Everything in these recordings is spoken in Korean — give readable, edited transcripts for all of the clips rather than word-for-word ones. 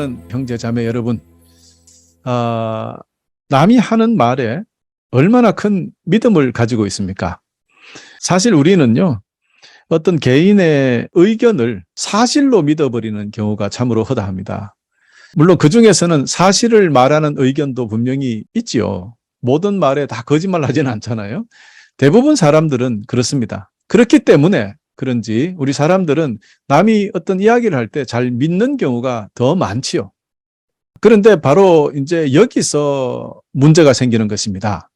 사랑하는 형제 자매 여러분, 남이 하는 말에 얼마나 큰 믿음을 가지고 있습니까? 사실 우리는요, 어떤 개인의 의견을 사실로 믿어버리는 경우가 참으로 허다합니다. 물론 그 중에서는 사실을 말하는 의견도 분명히 있지요. 모든 말에 다 거짓말 하지는 않잖아요. 대부분 사람들은 그렇습니다. 그렇기 때문에 그런지 우리 사람들은 남이 어떤 이야기를 할 때 잘 믿는 경우가 더 많지요. 그런데 바로 이제 여기서 문제가 생기는 것입니다.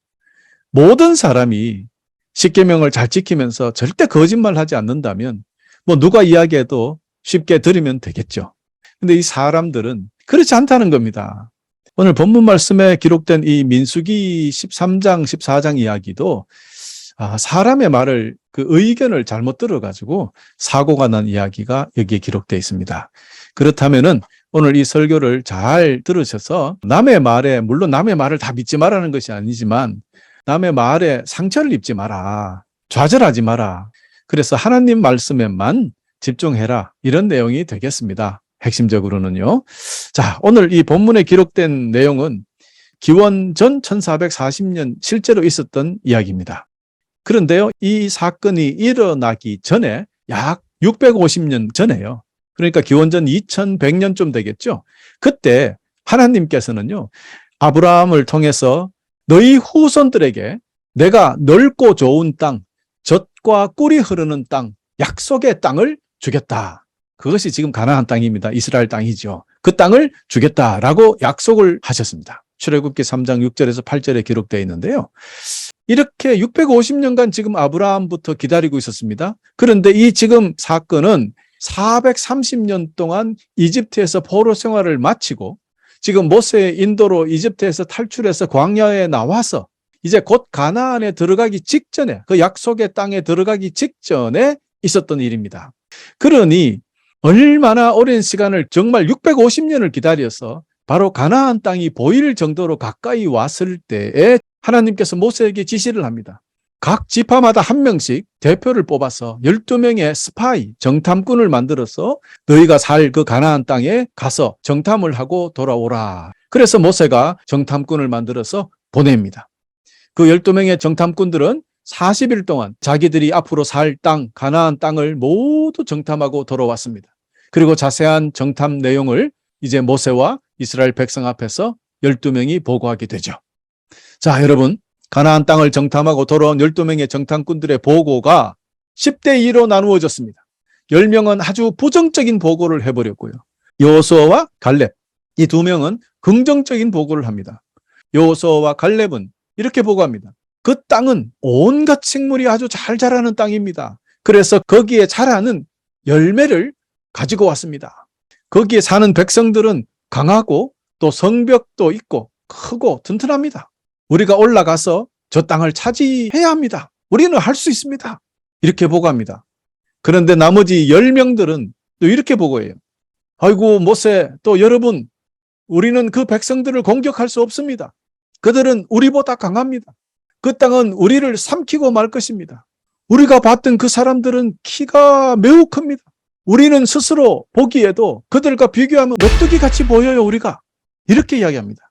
모든 사람이 십계명을 잘 지키면서 절대 거짓말하지 않는다면 뭐 누가 이야기해도 쉽게 들으면 되겠죠. 근데 이 사람들은 그렇지 않다는 겁니다. 오늘 본문 말씀에 기록된 이 민수기 13장, 14장 이야기도 사람의 말을 그 의견을 잘못 들어가지고 사고가 난 이야기가 여기에 기록되어 있습니다. 그렇다면은 오늘 이 설교를 잘 들으셔서 남의 말에, 물론 남의 말을 다 믿지 말라는 것이 아니지만 남의 말에 상처를 입지 마라. 좌절하지 마라. 그래서 하나님 말씀에만 집중해라. 이런 내용이 되겠습니다. 핵심적으로는요. 자, 오늘 이 본문에 기록된 내용은 기원전 1440년 실제로 있었던 이야기입니다. 그런데요, 이 사건이 일어나기 전에 약 650년 전에요. 그러니까 기원전 2100년쯤 되겠죠. 그때 하나님께서는요, 아브라함을 통해서 너희 후손들에게 내가 넓고 좋은 땅, 젖과 꿀이 흐르는 땅, 약속의 땅을 주겠다. 그것이 지금 가나안 땅입니다. 이스라엘 땅이죠. 그 땅을 주겠다라고 약속을 하셨습니다. 출애굽기 3장 6절에서 8절에 기록되어 있는데요. 이렇게 650년간 지금 아브라함부터 기다리고 있었습니다. 그런데 이 지금 사건은 430년 동안 이집트에서 포로 생활을 마치고 지금 모세의 인도로 이집트에서 탈출해서 광야에 나와서 이제 곧 가나안에 들어가기 직전에, 그 약속의 땅에 들어가기 직전에 있었던 일입니다. 그러니 얼마나 오랜 시간을, 정말 650년을 기다려서 바로 가나안 땅이 보일 정도로 가까이 왔을 때에 하나님께서 모세에게 지시를 합니다. 각 지파마다 한 명씩 대표를 뽑아서 12명의 스파이, 정탐꾼을 만들어서 너희가 살 그 가나안 땅에 가서 정탐을 하고 돌아오라. 그래서 모세가 정탐꾼을 만들어서 보냅니다. 그 12명의 정탐꾼들은 40일 동안 자기들이 앞으로 살 땅, 가나안 땅을 모두 정탐하고 돌아왔습니다. 그리고 자세한 정탐 내용을 이제 모세와 이스라엘 백성 앞에서 12명이 보고하게 되죠. 자, 여러분, 가나안 땅을 정탐하고 돌아온 12명의 정탐꾼들의 보고가 10대 2로 나누어졌습니다. 10명은 아주 부정적인 보고를 해버렸고요. 여호수아와 갈렙, 이 두 명은 긍정적인 보고를 합니다. 여호수아와 갈렙은 이렇게 보고합니다. 그 땅은 온갖 식물이 아주 잘 자라는 땅입니다. 그래서 거기에 자라는 열매를 가지고 왔습니다. 거기에 사는 백성들은 강하고 또 성벽도 있고 크고 튼튼합니다. 우리가 올라가서 저 땅을 차지해야 합니다. 우리는 할 수 있습니다. 이렇게 보고합니다. 그런데 나머지 10명들은 또 이렇게 보고해요. 아이고 모세, 또 여러분, 우리는 그 백성들을 공격할 수 없습니다. 그들은 우리보다 강합니다. 그 땅은 우리를 삼키고 말 것입니다. 우리가 봤던 그 사람들은 키가 매우 큽니다. 우리는 스스로 보기에도 그들과 비교하면 메뚜기 같이 보여요, 우리가. 이렇게 이야기합니다.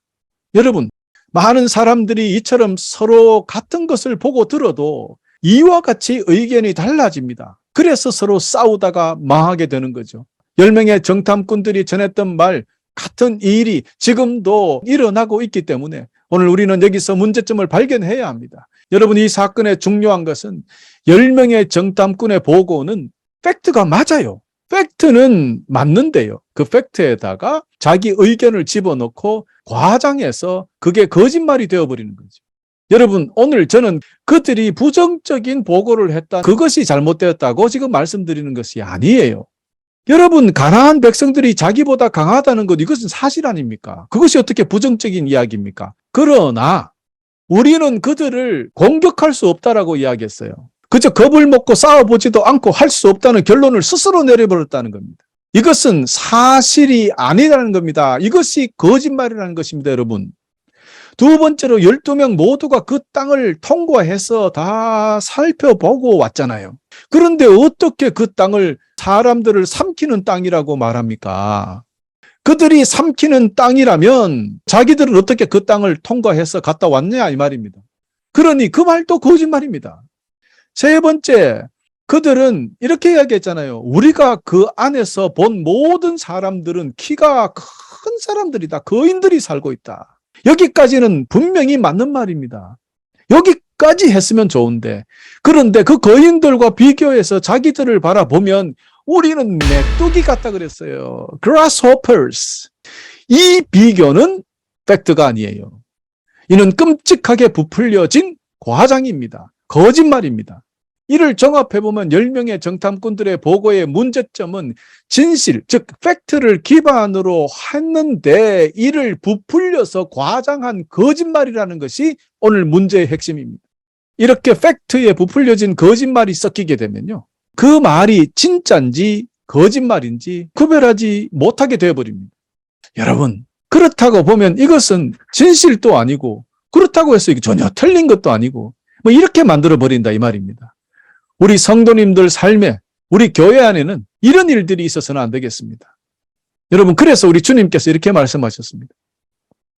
여러분, 많은 사람들이 이처럼 서로 같은 것을 보고 들어도 이와 같이 의견이 달라집니다. 그래서 서로 싸우다가 망하게 되는 거죠. 10명의 정탐꾼들이 전했던 말, 같은 일이 지금도 일어나고 있기 때문에 오늘 우리는 여기서 문제점을 발견해야 합니다. 여러분, 이 사건의 중요한 것은 10명의 정탐꾼의 보고는 팩트가 맞아요. 팩트는 맞는데요. 그 팩트에다가 자기 의견을 집어넣고 과장해서 그게 거짓말이 되어버리는 거죠. 여러분, 오늘 저는 그들이 부정적인 보고를 했다, 그것이 잘못되었다고 지금 말씀드리는 것이 아니에요. 여러분, 가나안 백성들이 자기보다 강하다는 것, 이것은 사실 아닙니까? 그것이 어떻게 부정적인 이야기입니까? 그러나 우리는 그들을 공격할 수 없다라고 이야기했어요. 그저 겁을 먹고 싸워보지도 않고 할 수 없다는 결론을 스스로 내려버렸다는 겁니다. 이것은 사실이 아니라는 겁니다. 이것이 거짓말이라는 것입니다, 여러분. 두 번째로 12명 모두가 그 땅을 통과해서 다 살펴보고 왔잖아요. 그런데 어떻게 그 땅을 사람들을 삼키는 땅이라고 말합니까? 그들이 삼키는 땅이라면 자기들은 어떻게 그 땅을 통과해서 갔다 왔냐 이 말입니다. 그러니 그 말도 거짓말입니다. 세 번째, 그들은 이렇게 이야기했잖아요. 우리가 그 안에서 본 모든 사람들은 키가 큰 사람들이다. 거인들이 살고 있다. 여기까지는 분명히 맞는 말입니다. 여기까지 했으면 좋은데, 그런데 그 거인들과 비교해서 자기들을 바라보면 우리는 메뚜기 같다 그랬어요. grasshoppers. 이 비교는 팩트가 아니에요. 이는 끔찍하게 부풀려진 과장입니다. 거짓말입니다. 이를 종합해보면 10명의 정탐꾼들의 보고의 문제점은 진실, 즉 팩트를 기반으로 했는데 이를 부풀려서 과장한 거짓말이라는 것이 오늘 문제의 핵심입니다. 이렇게 팩트에 부풀려진 거짓말이 섞이게 되면요, 그 말이 진짜인지 거짓말인지 구별하지 못하게 되어버립니다. 여러분, 그렇다고 보면 이것은 진실도 아니고, 그렇다고 해서 이게 전혀 틀린 것도 아니고, 뭐 이렇게 만들어버린다 이 말입니다. 우리 성도님들 삶에, 우리 교회 안에는 이런 일들이 있어서는 안 되겠습니다. 여러분, 그래서 우리 주님께서 이렇게 말씀하셨습니다.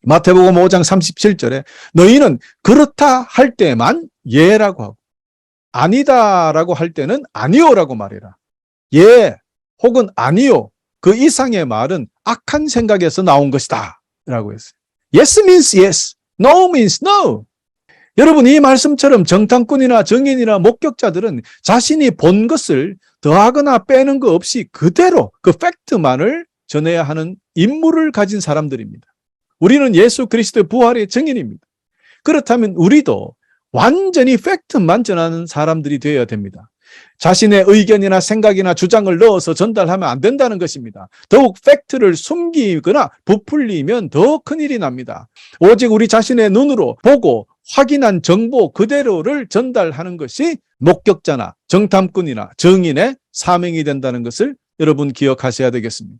마태복음 5장 37절에 너희는 그렇다 할 때만 예라고 하고 아니다라고 할 때는 아니오라고 말해라. 예 혹은 아니오, 그 이상의 말은 악한 생각에서 나온 것이다 라고 했어요. Yes means yes, no means no. 여러분, 이 말씀처럼 정탐꾼이나 정인이나 목격자들은 자신이 본 것을 더하거나 빼는 거 없이 그대로 그 팩트만을 전해야 하는 임무를 가진 사람들입니다. 우리는 예수 그리스도의 부활의 증인입니다. 그렇다면 우리도 완전히 팩트만 전하는 사람들이 되어야 됩니다. 자신의 의견이나 생각이나 주장을 넣어서 전달하면 안 된다는 것입니다. 더욱 팩트를 숨기거나 부풀리면 더 큰일이 납니다. 오직 우리 자신의 눈으로 보고 확인한 정보 그대로를 전달하는 것이 목격자나 정탐꾼이나 정인의 사명이 된다는 것을 여러분 기억하셔야 되겠습니다.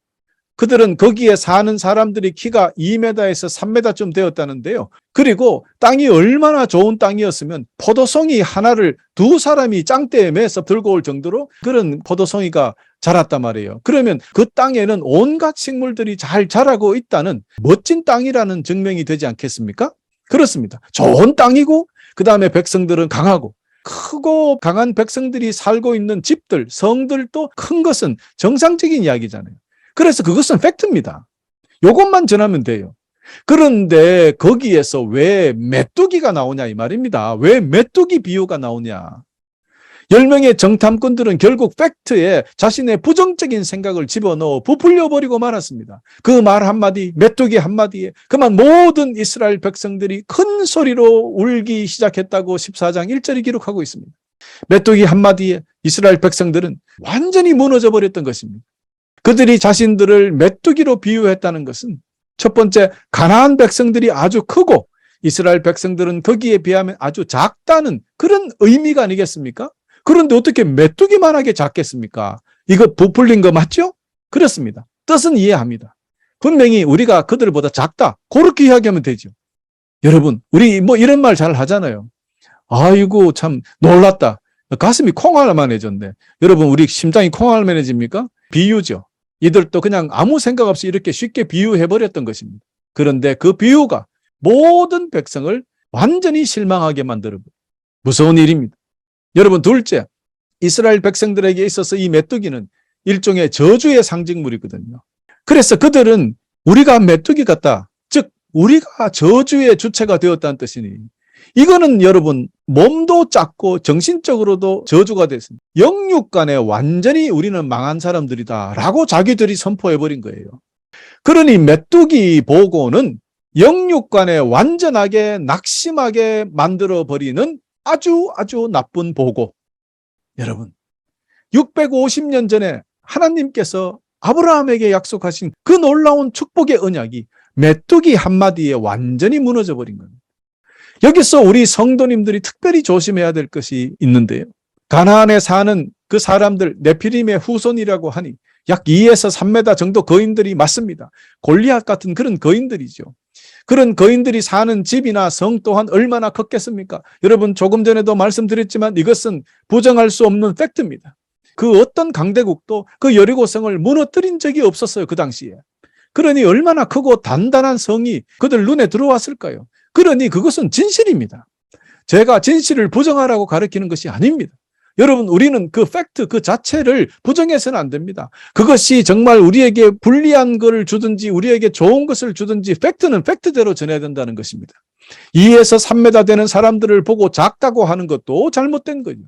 그들은 거기에 사는 사람들이 키가 2m에서 3m쯤 되었다는데요. 그리고 땅이 얼마나 좋은 땅이었으면 포도송이 하나를 두 사람이 짱대에 매서 들고 올 정도로 그런 포도송이가 자랐단 말이에요. 그러면 그 땅에는 온갖 식물들이 잘 자라고 있다는 멋진 땅이라는 증명이 되지 않겠습니까? 그렇습니다. 좋은 땅이고 그 다음에 백성들은 강하고 크고 강한 백성들이 살고 있는 집들, 성들도 큰 것은 정상적인 이야기잖아요. 그래서 그것은 팩트입니다. 이것만 전하면 돼요. 그런데 거기에서 왜 메뚜기가 나오냐 이 말입니다. 왜 메뚜기 비유가 나오냐. 10명의 정탐꾼들은 결국 팩트에 자신의 부정적인 생각을 집어넣어 부풀려버리고 말았습니다. 그 말 한마디, 메뚜기 한마디에 그만 모든 이스라엘 백성들이 큰 소리로 울기 시작했다고 14장 1절이 기록하고 있습니다. 메뚜기 한마디에 이스라엘 백성들은 완전히 무너져 버렸던 것입니다. 그들이 자신들을 메뚜기로 비유했다는 것은 첫 번째, 가나안 백성들이 아주 크고 이스라엘 백성들은 거기에 비하면 아주 작다는 그런 의미가 아니겠습니까? 그런데 어떻게 메뚜기만하게 작겠습니까? 이거 부풀린 거 맞죠? 그렇습니다. 뜻은 이해합니다. 분명히 우리가 그들보다 작다, 그렇게 이야기하면 되죠. 여러분, 우리 뭐 이런 말 잘 하잖아요. 아이고 참 놀랐다, 가슴이 콩알만해졌네. 여러분, 우리 심장이 콩알만해집니까? 비유죠. 이들도 그냥 아무 생각 없이 이렇게 쉽게 비유해버렸던 것입니다. 그런데 그 비유가 모든 백성을 완전히 실망하게 만들어버려요. 무서운 일입니다. 여러분, 둘째, 이스라엘 백성들에게 있어서 이 메뚜기는 일종의 저주의 상징물이거든요. 그래서 그들은 우리가 메뚜기 같다, 즉 우리가 저주의 주체가 되었다는 뜻이니, 이거는 여러분 몸도 작고 정신적으로도 저주가 됐습니다. 영육간에 완전히 우리는 망한 사람들이다 라고 자기들이 선포해버린 거예요. 그러니 메뚜기 보고는 영육간에 완전하게 낙심하게 만들어버리는 아주 나쁜 보고. 여러분, 650년 전에 하나님께서 아브라함에게 약속하신 그 놀라운 축복의 언약이 메뚜기 한마디에 완전히 무너져버린 겁니다. 여기서 우리 성도님들이 특별히 조심해야 될 것이 있는데요. 가나안에 사는 그 사람들, 네피림의 후손이라고 하니 약 2에서 3m 정도 거인들이 맞습니다. 골리앗 같은 그런 거인들이죠. 그런 거인들이 사는 집이나 성 또한 얼마나 컸겠습니까? 여러분, 조금 전에도 말씀드렸지만 이것은 부정할 수 없는 팩트입니다. 그 어떤 강대국도 그 여리고성을 무너뜨린 적이 없었어요, 그 당시에. 그러니 얼마나 크고 단단한 성이 그들 눈에 들어왔을까요? 그러니 그것은 진실입니다. 제가 진실을 부정하라고 가르치는 것이 아닙니다. 여러분, 우리는 그 팩트 그 자체를 부정해서는 안 됩니다. 그것이 정말 우리에게 불리한 것을 주든지 우리에게 좋은 것을 주든지 팩트는 팩트대로 전해야 된다는 것입니다. 2에서 3m 되는 사람들을 보고 작다고 하는 것도 잘못된 거예요.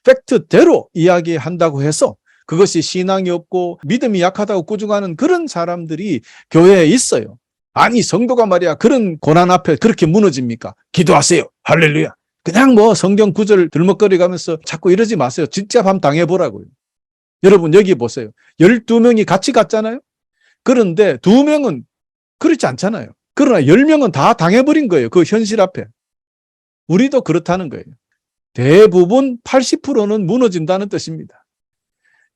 팩트대로 이야기한다고 해서 그것이 신앙이 없고 믿음이 약하다고 꾸중하는 그런 사람들이 교회에 있어요. 아니, 성도가 말이야 그런 고난 앞에 그렇게 무너집니까? 기도하세요. 할렐루야. 그냥 뭐 성경 구절 들먹거리가면서 자꾸 이러지 마세요. 진짜 밤 당해보라고요. 여러분, 여기 보세요. 12명이 같이 갔잖아요. 그런데 2명은 그렇지 않잖아요. 그러나 10명은 다 당해버린 거예요. 그 현실 앞에. 우리도 그렇다는 거예요. 대부분 80%는 무너진다는 뜻입니다.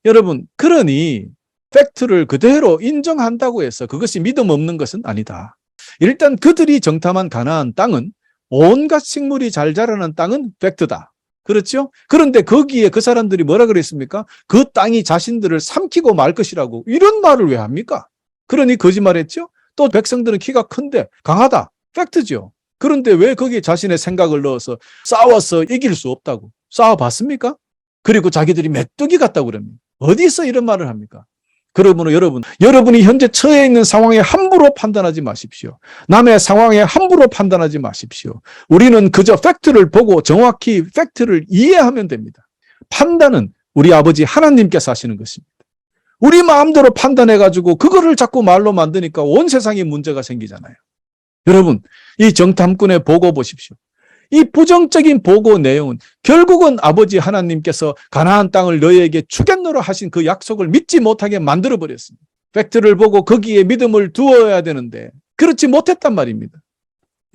여러분, 그러니 팩트를 그대로 인정한다고 해서 그것이 믿음 없는 것은 아니다. 일단 그들이 정탐한 가나안 땅은 온갖 식물이 잘 자라는 땅은 팩트다. 그렇죠? 그런데 거기에 그 사람들이 뭐라 그랬습니까? 그 땅이 자신들을 삼키고 말 것이라고. 이런 말을 왜 합니까? 그러니 거짓말했죠? 또 백성들은 키가 큰데 강하다. 팩트죠. 그런데 왜 거기에 자신의 생각을 넣어서 싸워서 이길 수 없다고. 싸워봤습니까? 그리고 자기들이 메뚜기 같다고 그럽니다. 어디서 이런 말을 합니까? 그러므로 여러분이 현재 처해 있는 상황에 함부로 판단하지 마십시오. 남의 상황에 함부로 판단하지 마십시오. 우리는 그저 팩트를 보고 정확히 팩트를 이해하면 됩니다. 판단은 우리 아버지 하나님께서 하시는 것입니다. 우리 마음대로 판단해가지고 그거를 자꾸 말로 만드니까 온 세상에 문제가 생기잖아요. 여러분, 이 정탐꾼의 보고 보십시오. 이 부정적인 보고 내용은 결국은 아버지 하나님께서 가나안 땅을 너희에게 주겠노라 하신 그 약속을 믿지 못하게 만들어버렸습니다. 팩트를 보고 거기에 믿음을 두어야 되는데 그렇지 못했단 말입니다.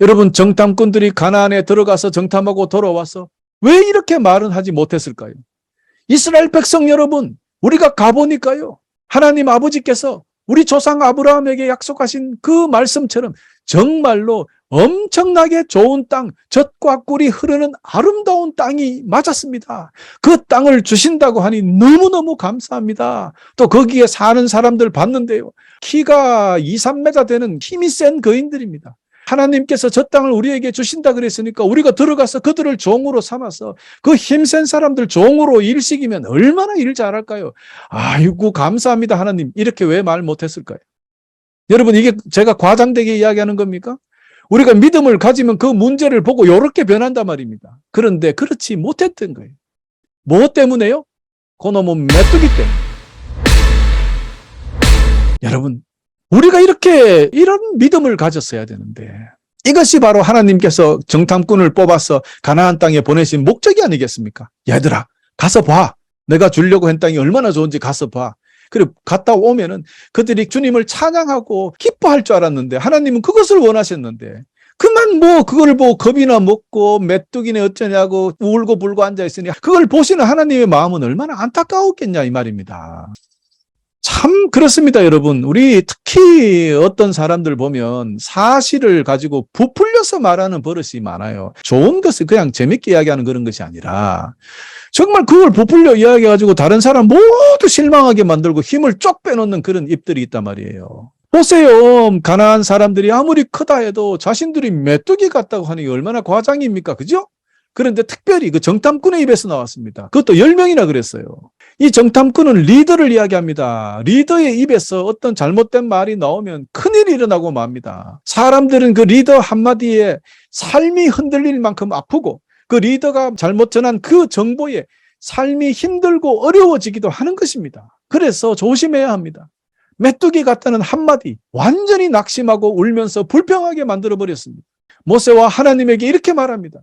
여러분, 정탐꾼들이 가나안에 들어가서 정탐하고 돌아와서 왜 이렇게 말은 하지 못했을까요? 이스라엘 백성 여러분, 우리가 가보니까요, 하나님 아버지께서 우리 조상 아브라함에게 약속하신 그 말씀처럼 정말로 엄청나게 좋은 땅, 젖과 꿀이 흐르는 아름다운 땅이 맞았습니다. 그 땅을 주신다고 하니 너무너무 감사합니다. 또 거기에 사는 사람들 봤는데요, 키가 2, 3m 되는 힘이 센 거인들입니다. 하나님께서 저 땅을 우리에게 주신다 그랬으니까 우리가 들어가서 그들을 종으로 삼아서 그 힘센 사람들 종으로 일시키면 얼마나 일 잘할까요? 아이고 감사합니다 하나님. 이렇게 왜 말 못했을까요? 여러분, 이게 제가 과장되게 이야기하는 겁니까? 우리가 믿음을 가지면 그 문제를 보고 이렇게 변한단 말입니다. 그런데 그렇지 못했던 거예요. 뭐 때문에요? 그놈은 메뚜기 때문에. 여러분, 우리가 이런 믿음을 가졌어야 되는데 이것이 바로 하나님께서 정탐꾼을 뽑아서 가나안 땅에 보내신 목적이 아니겠습니까? 얘들아, 가서 봐. 내가 주려고 한 땅이 얼마나 좋은지 가서 봐. 그리고 갔다 오면은 그들이 주님을 찬양하고 기뻐할 줄 알았는데 하나님은 그것을 원하셨는데 그만 뭐 그걸 보고 겁이나 먹고 메뚜기네 어쩌냐고 울고 불고 앉아있으니 그걸 보시는 하나님의 마음은 얼마나 안타까웠겠냐 이 말입니다. 참 그렇습니다, 여러분. 우리 특히 어떤 사람들 보면 사실을 가지고 부풀려서 말하는 버릇이 많아요. 좋은 것을 그냥 재밌게 이야기하는 그런 것이 아니라 정말 그걸 부풀려 이야기해가지고 다른 사람 모두 실망하게 만들고 힘을 쪽 빼놓는 그런 입들이 있단 말이에요. 보세요. 가나안 사람들이 아무리 크다 해도 자신들이 메뚜기 같다고 하니 얼마나 과장입니까? 그죠? 그런데 특별히 그 정탐꾼의 입에서 나왔습니다. 그것도 10명이나 그랬어요. 이 정탐꾼은 리더를 이야기합니다. 리더의 입에서 어떤 잘못된 말이 나오면 큰일이 일어나고 맙니다. 사람들은 그 리더 한마디에 삶이 흔들릴 만큼 아프고 그 리더가 잘못 전한 그 정보에 삶이 힘들고 어려워지기도 하는 것입니다. 그래서 조심해야 합니다. 메뚜기 같다는 한마디 완전히 낙심하고 울면서 불평하게 만들어버렸습니다. 모세와 하나님에게 이렇게 말합니다.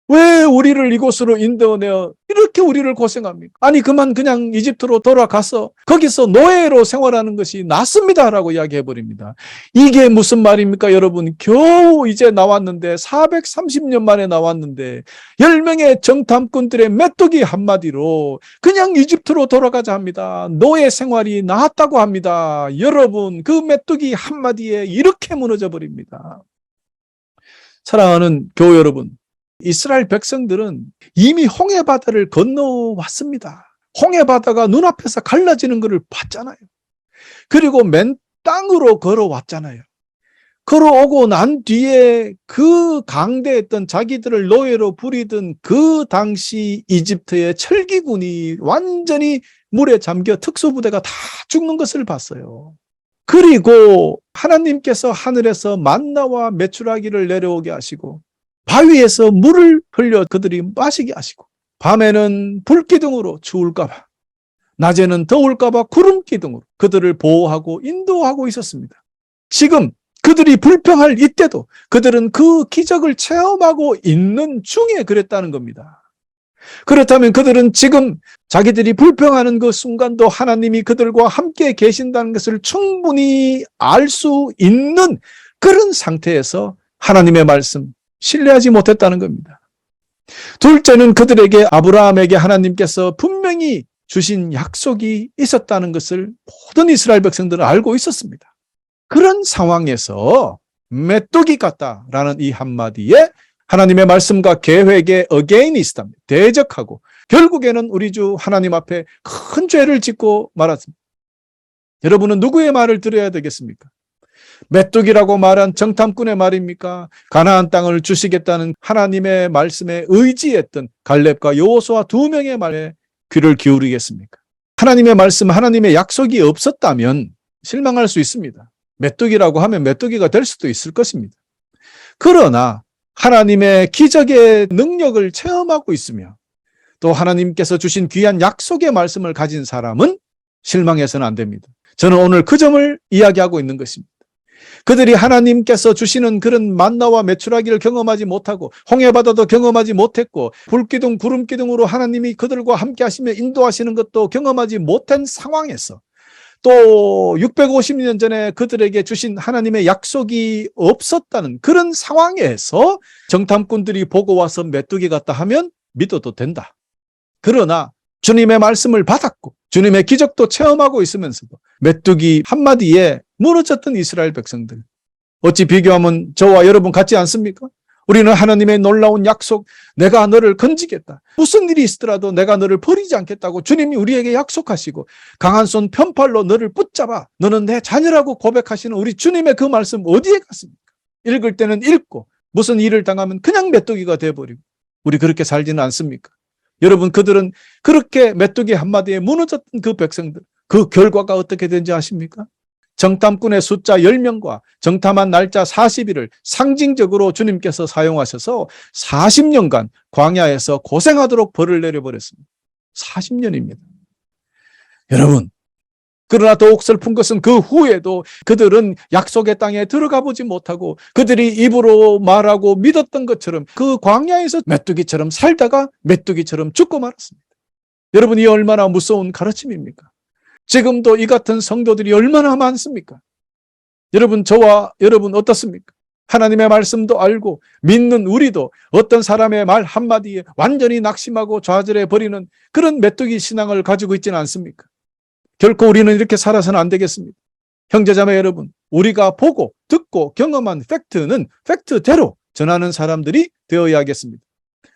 왜 우리를 이곳으로 인도내어 이렇게 우리를 고생합니까? 아니 그냥 이집트로 돌아가서 거기서 노예로 생활하는 것이 낫습니다라고 이야기해버립니다. 이게 무슨 말입니까 여러분? 겨우 이제 나왔는데 430년 만에 나왔는데 10명의 정탐꾼들의 메뚜기 한마디로 그냥 이집트로 돌아가자 합니다. 노예 생활이 나았다고 합니다. 여러분, 그 메뚜기 한마디에 이렇게 무너져 버립니다. 사랑하는 교우 여러분, 이스라엘 백성들은 이미 홍해바다를 건너왔습니다. 홍해바다가 눈앞에서 갈라지는 것을 봤잖아요. 그리고 땅으로 걸어왔잖아요. 걸어오고 난 뒤에 그 강대했던 자기들을 노예로 부리던 그 당시 이집트의 철기군이 완전히 물에 잠겨 특수부대가 다 죽는 것을 봤어요. 그리고 하나님께서 하늘에서 만나와 메추라기를 내려오게 하시고 바위에서 물을 흘려 그들이 마시게 하시고 밤에는 불기둥으로 추울까 봐 낮에는 더울까 봐 구름기둥으로 그들을 보호하고 인도하고 있었습니다. 지금 그들이 불평할 이때도 그들은 그 기적을 체험하고 있는 중에 그랬다는 겁니다. 그렇다면 그들은 지금 자기들이 불평하는 그 순간도 하나님이 그들과 함께 계신다는 것을 충분히 알 수 있는 그런 상태에서 하나님의 말씀 신뢰하지 못했다는 겁니다. 둘째는 그들에게 아브라함에게 하나님께서 분명히 주신 약속이 있었다는 것을 모든 이스라엘 백성들은 알고 있었습니다. 그런 상황에서 메뚜기 같다라는 이 한마디에 하나님의 말씀과 계획에 어게인이스트합니다. 대적하고 결국에는 우리 주 하나님 앞에 큰 죄를 짓고 말았습니다. 여러분은 누구의 말을 들어야 되겠습니까? 메뚜기라고 말한 정탐꾼의 말입니까? 가나안 땅을 주시겠다는 하나님의 말씀에 의지했던 갈렙과 여호수아 두 명의 말에 귀를 기울이겠습니까? 하나님의 말씀, 하나님의 약속이 없었다면 실망할 수 있습니다. 메뚜기라고 하면 메뚜기가 될 수도 있을 것입니다. 그러나 하나님의 기적의 능력을 체험하고 있으며 또 하나님께서 주신 귀한 약속의 말씀을 가진 사람은 실망해서는 안 됩니다. 저는 오늘 그 점을 이야기하고 있는 것입니다. 그들이 하나님께서 주시는 그런 만나와 메추라기를 경험하지 못하고 홍해바다도 경험하지 못했고 불기둥 구름기둥으로 하나님이 그들과 함께 하시며 인도하시는 것도 경험하지 못한 상황에서 또 650년 전에 그들에게 주신 하나님의 약속이 없었다는 그런 상황에서 정탐꾼들이 보고 와서 메뚜기 같다 하면 믿어도 된다. 그러나 주님의 말씀을 받았고 주님의 기적도 체험하고 있으면서도 메뚜기 한마디에 무너졌던 이스라엘 백성들, 어찌 비교하면 저와 여러분 같지 않습니까? 우리는 하나님의 놀라운 약속, 내가 너를 건지겠다, 무슨 일이 있더라도 내가 너를 버리지 않겠다고 주님이 우리에게 약속하시고 강한 손 편팔로 너를 붙잡아 너는 내 자녀라고 고백하시는 우리 주님의 그 말씀 어디에 갔습니까? 읽을 때는 읽고 무슨 일을 당하면 그냥 메뚜기가 돼버리고 우리 그렇게 살지는 않습니까? 여러분, 그들은 그렇게 메뚜기 한마디에 무너졌던 그 백성들, 그 결과가 어떻게 된지 아십니까? 정탐꾼의 숫자 10명과 정탐한 날짜 40일을 상징적으로 주님께서 사용하셔서 40년간 광야에서 고생하도록 벌을 내려버렸습니다. 40년입니다. 여러분, 그러나 더욱 슬픈 것은 그 후에도 그들은 약속의 땅에 들어가 보지 못하고 그들이 입으로 말하고 믿었던 것처럼 그 광야에서 메뚜기처럼 살다가 메뚜기처럼 죽고 말았습니다. 여러분, 이 얼마나 무서운 가르침입니까? 지금도 이 같은 성도들이 얼마나 많습니까? 여러분, 저와 여러분 어떻습니까? 하나님의 말씀도 알고 믿는 우리도 어떤 사람의 말 한마디에 완전히 낙심하고 좌절해버리는 그런 메뚜기 신앙을 가지고 있지는 않습니까? 결코 우리는 이렇게 살아서는 안 되겠습니다. 형제자매 여러분, 우리가 보고 듣고 경험한 팩트는 팩트대로 전하는 사람들이 되어야 하겠습니다.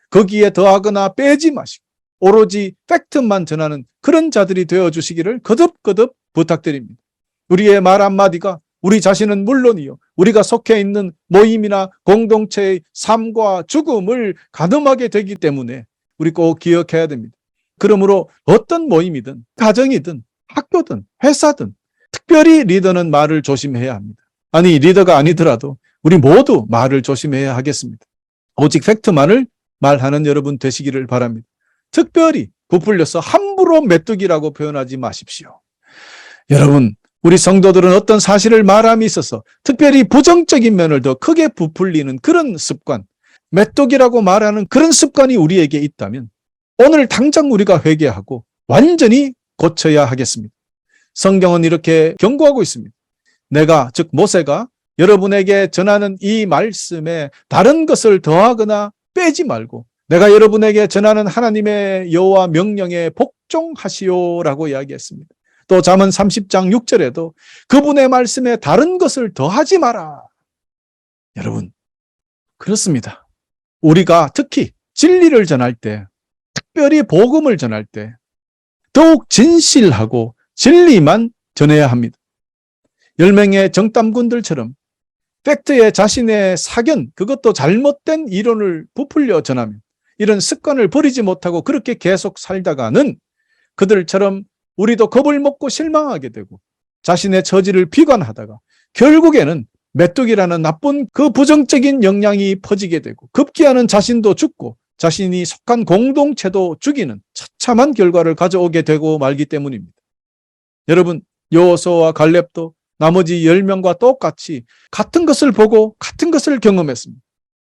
거기에 더하거나 빼지 마시고 오로지 팩트만 전하는 그런 자들이 되어주시기를 거듭거듭 부탁드립니다. 우리의 말 한마디가 우리 자신은 물론이요, 우리가 속해 있는 모임이나 공동체의 삶과 죽음을 가늠하게 되기 때문에 우리 꼭 기억해야 됩니다. 그러므로 어떤 모임이든 가정이든 학교든 회사든 특별히 리더는 말을 조심해야 합니다. 아니, 리더가 아니더라도 우리 모두 말을 조심해야 하겠습니다. 오직 팩트만을 말하는 여러분 되시기를 바랍니다. 특별히 부풀려서 함부로 메뚜기라고 표현하지 마십시오. 여러분, 우리 성도들은 어떤 사실을 말함에 있어서 특별히 부정적인 면을 더 크게 부풀리는 그런 습관, 메뚜기라고 말하는 그런 습관이 우리에게 있다면 오늘 당장 우리가 회개하고 완전히 고쳐야 하겠습니다. 성경은 이렇게 경고하고 있습니다. 내가, 즉 모세가 여러분에게 전하는 이 말씀에 다른 것을 더하거나 빼지 말고 내가 여러분에게 전하는 하나님의 여호와 명령에 복종하시오라고 이야기했습니다. 또 잠언 30장 6절에도 그분의 말씀에 다른 것을 더하지 마라. 여러분, 그렇습니다. 우리가 특히 진리를 전할 때, 특별히 복음을 전할 때 더욱 진실하고 진리만 전해야 합니다. 10명의 정탐꾼들처럼 팩트에 자신의 사견, 그것도 잘못된 이론을 부풀려 전하며 이런 습관을 버리지 못하고 그렇게 계속 살다가는 그들처럼 우리도 겁을 먹고 실망하게 되고 자신의 처지를 비관하다가 결국에는 메뚜기라는 나쁜 그 부정적인 영향이 퍼지게 되고 급기야는 자신도 죽고 자신이 속한 공동체도 죽이는 처참한 결과를 가져오게 되고 말기 때문입니다. 여러분, 여호수아와 갈렙도 나머지 10명과 똑같이 같은 것을 보고 같은 것을 경험했습니다.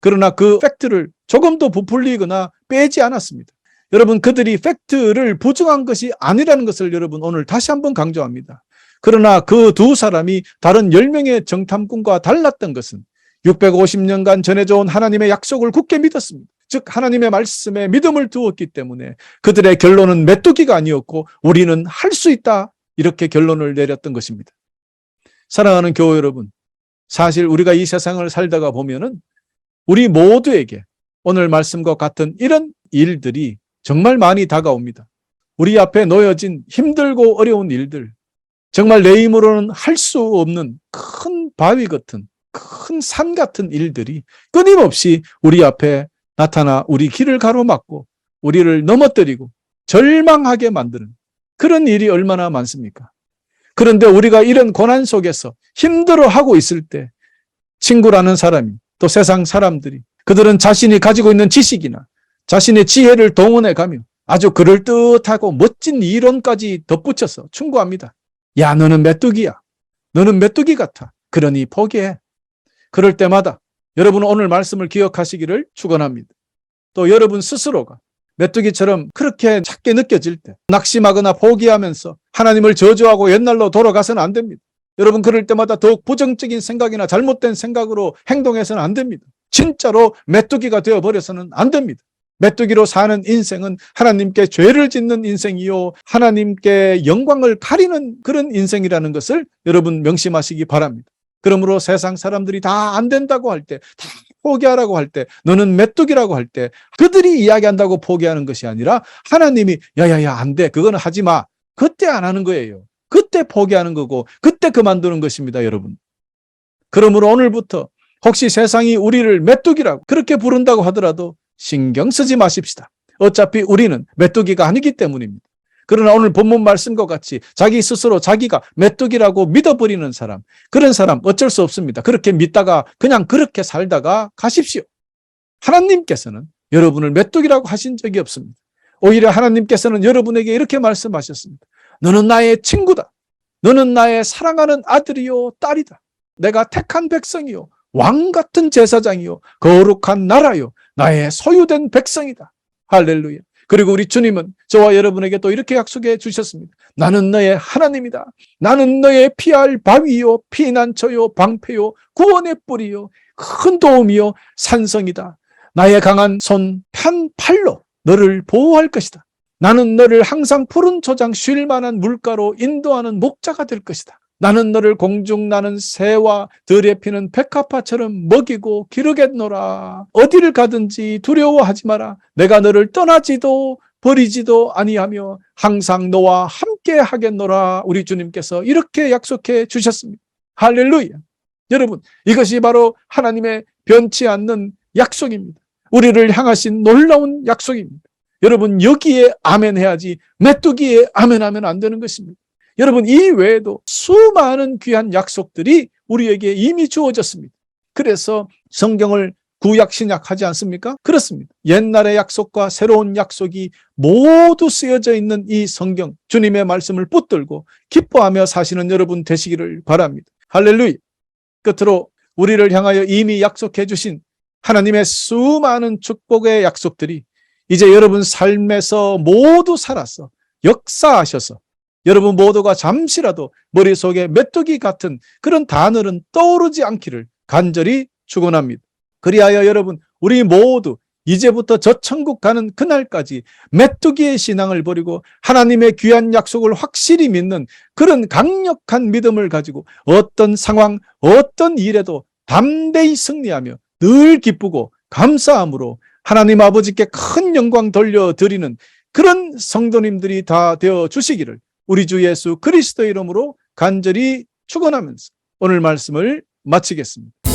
그러나 그 팩트를 조금도 부풀리거나 빼지 않았습니다. 여러분, 그들이 팩트를 부정한 것이 아니라는 것을 여러분 오늘 다시 한번 강조합니다. 그러나 그 두 사람이 다른 10명의 정탐꾼과 달랐던 것은 650년간 전해져 온 하나님의 약속을 굳게 믿었습니다. 즉 하나님의 말씀에 믿음을 두었기 때문에 그들의 결론은 메뚜기가 아니었고 우리는 할 수 있다, 이렇게 결론을 내렸던 것입니다. 사랑하는 교회 여러분, 사실 우리가 이 세상을 살다가 보면은 우리 모두에게 오늘 말씀과 같은 이런 일들이 정말 많이 다가옵니다. 우리 앞에 놓여진 힘들고 어려운 일들, 정말 내 힘으로는 할 수 없는 큰 바위 같은, 큰 산 같은 일들이 끊임없이 우리 앞에 나타나 우리 길을 가로막고 우리를 넘어뜨리고 절망하게 만드는 그런 일이 얼마나 많습니까? 그런데 우리가 이런 고난 속에서 힘들어하고 있을 때 친구라는 사람이, 또 세상 사람들이, 그들은 자신이 가지고 있는 지식이나 자신의 지혜를 동원해 가며 아주 그럴듯하고 멋진 이론까지 덧붙여서 충고합니다. 야, 너는 메뚜기야. 너는 메뚜기 같아. 그러니 포기해. 그럴 때마다 여러분은 오늘 말씀을 기억하시기를 축원합니다. 또 여러분 스스로가 메뚜기처럼 그렇게 작게 느껴질 때 낙심하거나 포기하면서 하나님을 저주하고 옛날로 돌아가서는 안 됩니다. 여러분, 그럴 때마다 더욱 부정적인 생각이나 잘못된 생각으로 행동해서는 안 됩니다. 진짜로 메뚜기가 되어버려서는 안 됩니다. 메뚜기로 사는 인생은 하나님께 죄를 짓는 인생이요, 하나님께 영광을 가리는 그런 인생이라는 것을 여러분 명심하시기 바랍니다. 그러므로 세상 사람들이 다 안 된다고 할 때, 다 포기하라고 할 때, 너는 메뚜기라고 할 때 그들이 이야기한다고 포기하는 것이 아니라 하나님이 야야야 안 돼, 그거는 하지 마, 그때 안 하는 거예요. 그때 포기하는 거고 그때 그만두는 것입니다. 여러분, 그러므로 오늘부터 혹시 세상이 우리를 메뚜기라고 그렇게 부른다고 하더라도 신경 쓰지 마십시다. 어차피 우리는 메뚜기가 아니기 때문입니다. 그러나 오늘 본문 말씀과 같이 자기 스스로 자기가 메뚜기라고 믿어버리는 사람, 그런 사람 어쩔 수 없습니다. 그렇게 믿다가 그냥 그렇게 살다가 가십시오. 하나님께서는 여러분을 메뚜기라고 하신 적이 없습니다. 오히려 하나님께서는 여러분에게 이렇게 말씀하셨습니다. 너는 나의 친구다. 너는 나의 사랑하는 아들이요 딸이다. 내가 택한 백성이요 왕 같은 제사장이요 거룩한 나라요 나의 소유된 백성이다. 할렐루야. 그리고 우리 주님은 저와 여러분에게 또 이렇게 약속해 주셨습니다. 나는 너의 하나님이다. 나는 너의 피할 바위요 피난처요 방패요 구원의 뿌리요 큰 도움이요 산성이다. 나의 강한 손 편 팔로 너를 보호할 것이다. 나는 너를 항상 푸른 초장 쉴 만한 물가로 인도하는 목자가 될 것이다. 나는 너를 공중 나는 새와 들에 피는 백합화처럼 먹이고 기르겠노라. 어디를 가든지 두려워하지 마라. 내가 너를 떠나지도 버리지도 아니하며 항상 너와 함께 하겠노라. 우리 주님께서 이렇게 약속해 주셨습니다. 할렐루야. 여러분, 이것이 바로 하나님의 변치 않는 약속입니다. 우리를 향하신 놀라운 약속입니다. 여러분, 여기에 아멘 해야지 메뚜기에 아멘 하면 안 되는 것입니다. 여러분, 이 외에도 수많은 귀한 약속들이 우리에게 이미 주어졌습니다. 그래서 성경을 구약 신약 하지 않습니까? 그렇습니다. 옛날의 약속과 새로운 약속이 모두 쓰여져 있는 이 성경, 주님의 말씀을 붙들고 기뻐하며 사시는 여러분 되시기를 바랍니다. 할렐루야. 끝으로 우리를 향하여 이미 약속해 주신 하나님의 수많은 축복의 약속들이 이제 여러분 삶에서 모두 살아서 역사하셔서 여러분 모두가 잠시라도 머릿속에 메뚜기 같은 그런 단어는 떠오르지 않기를 간절히 축원합니다. 그리하여 여러분, 우리 모두 이제부터 저 천국 가는 그날까지 메뚜기의 신앙을 버리고 하나님의 귀한 약속을 확실히 믿는 그런 강력한 믿음을 가지고 어떤 상황, 어떤 일에도 담대히 승리하며 늘 기쁘고 감사함으로 하나님 아버지께 큰 영광 돌려드리는 그런 성도님들이 다 되어 주시기를 우리 주 예수 그리스도의 이름으로 간절히 축원하면서 오늘 말씀을 마치겠습니다.